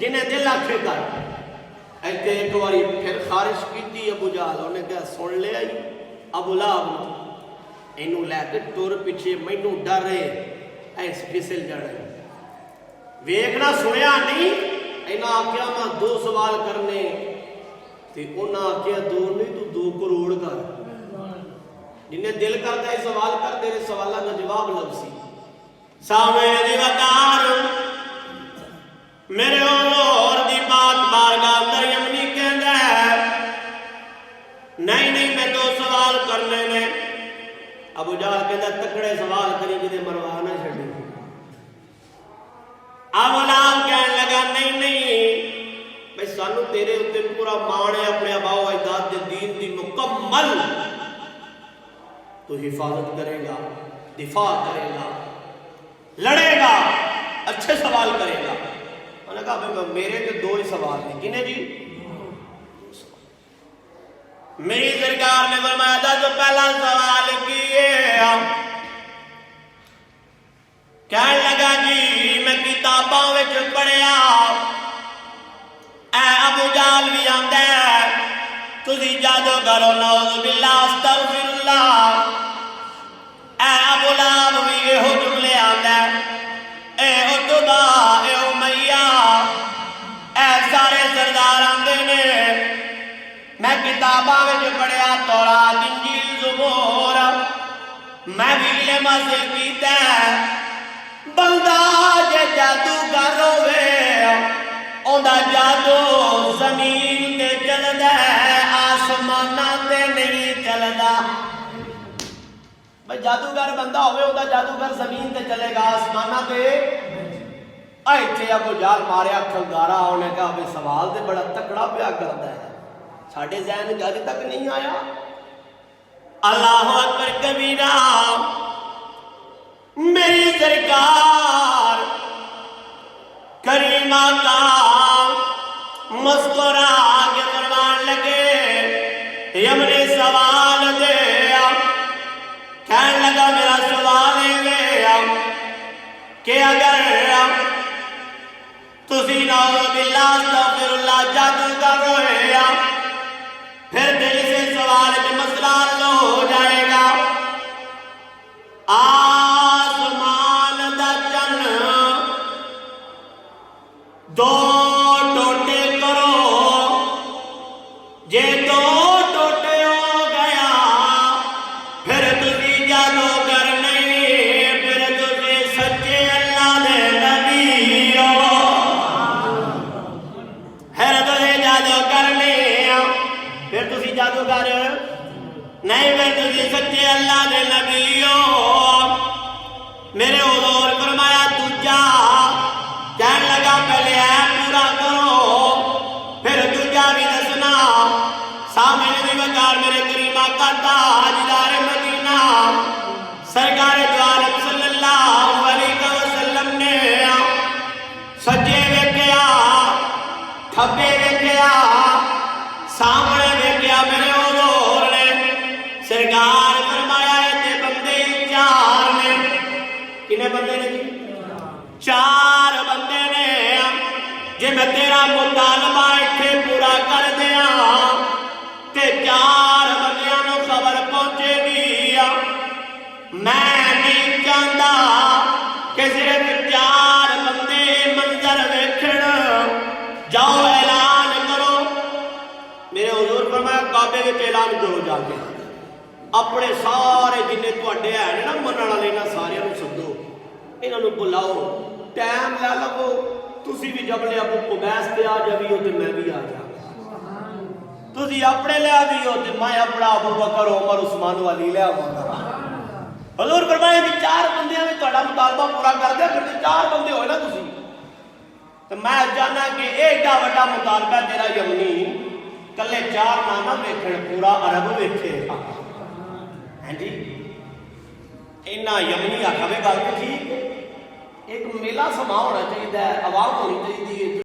जिन्हें दिल आखे कर ऐसे एक बारी फिर खारिश की अबू जहल उन्हें क्या सुन लिया ही अबू लहब इनू लैके तुर पिछे मैनू डर रहे ऐस फिसल जाना वेखना सुनिया नहीं इन्हें आख्या मैं 2 सवाल करने ते उन्हें आख्या 2 नहीं तू 2 करोड़ कर जिन्हें दिल करता है सवाल कर तेरे सवालों का जवाब लभसी सामने दी वकार मेरे और दी बात बारगाह अंदर यमनी कहता है नहीं नहीं मैं 2 सवाल करने ने अबू जहल कहता तकड़े सवाल करी कि मरवा ना छड़े अबू लहब कहने लगा नहीं नहीं भाई सानू तेरे उत्ते पूरा मान है अपने अबाओ अजदाद दे दीन दी मुकम्मल तो हिफाजत करेगा दिफा करेगा लड़ेगा अच्छे सवाल करेगा उन्होंने कहा भाई मेरे तो 2 ही सवाल हैं किने जी मेरी सरकार ने फरमाया था जो पहला सवाल किए कहने लगा जी मैं किताबों में पढ़िया ऐ अबू जहल भी आंदा है तुसी जादू करो नौज़ बिल्लाह अस्तगफिरुल्लाह ऐ अबू लहब भी यहो जुमले आंदा है ए उतबा ए उमैया ऐ सारे सरदार आंदे ने मैं किताबां में पढ़िया तौरात इंजील ज़बूर मैं भी इल्म हासिल कीता बंदा जे जादूगर होवे ओंदा जादू जमीन ते चलदा है आसमानां ते नहीं चलदा भाई जादूगर बंदा होवे ओंदा जादूगर जमीन ते चलेगा आसमानां ते इत्थे अबू जहल मारिया खंगारा उन्हें कहा भाई सवाल ते बड़ा तकड़ा प्या करदा है साडे ज़हन में अजे तक नहीं आया अल्लाह अकबर कबीरा मेरी सरकार करीमा का मुस्कुरा के फरमान लगे हमने सवाल दे कहने लगा मेरा सवाल है कि अगर तुसी नौज़ बिल्लाह अस्तगफिरुल्लाह जादू कर रहे हो फिर दिल से सवाल में मसला हल हो जाएगा आसमान दा चन 2 टोटे करो जे 2 टोटे हो गया फिर तुसी जादू कर नहीं फिर तुसी सच्चे अल्लाह दे नबी हो फिर तुसी जादू करने फिर तुसी जादूगर नहीं फिर तुसी सच्चे अल्लाह दे नबी हो मेरे हुजूर फरमाया दूजा कहने लगा पहले है पूरा करो फिर दूजा भी दसना सामने दी वकार मेरे करीमा करता हाजदार मदीना सरकार दो आलम सल्लल्लाहु अलैहि वसल्लम ने सज्जे वेख्या खब्बे वेख्या सामने वेख्या मेरे हुजूर ने सरकार फरमाया इतने बंदे 4 ने कितने बंदे ने जी 4 बंदे ने जे मैं तेरा मुतालबा इत्थे पूरा कर दिया ते 4 बंदियां नूं खबर पहुंचेगी मैं नहीं चाहता कि सिर्फ 4 बंदे मंजर वेखण जाओ ऐलान करो मेरे हुजूर फरमाया काबे विच ऐलान करो जाके अपने सारे जिन्ने तुहाडे है ना मनण वाले ना सारियां नूं सद्दो इन्हां नूं बुलाओ टाइम लै लवो तुसी भी जबले अबू कुबैस ते आ जावियो ते मैं भी आ जावां तुसी अपने ले आवियो ते मैं अपना अबू बकर उमर उस्मान वाली ले आवांगा हुजूर फरमाया कि 4 बंदियां में तुहाडा मुतालबा पूरा कर दिया फिर 4 बंदे होए ना तुसी ते मैं जाना कि एडा वड्डा मुतालबा तेरा यमनी कल्ले 4 ना वेखण पूरा अरब वेखे हाँ जी इन्ना यमनी आखा गल तो ठीक एक मेला समा होना चाहिए, आवाम होनी चाहिए।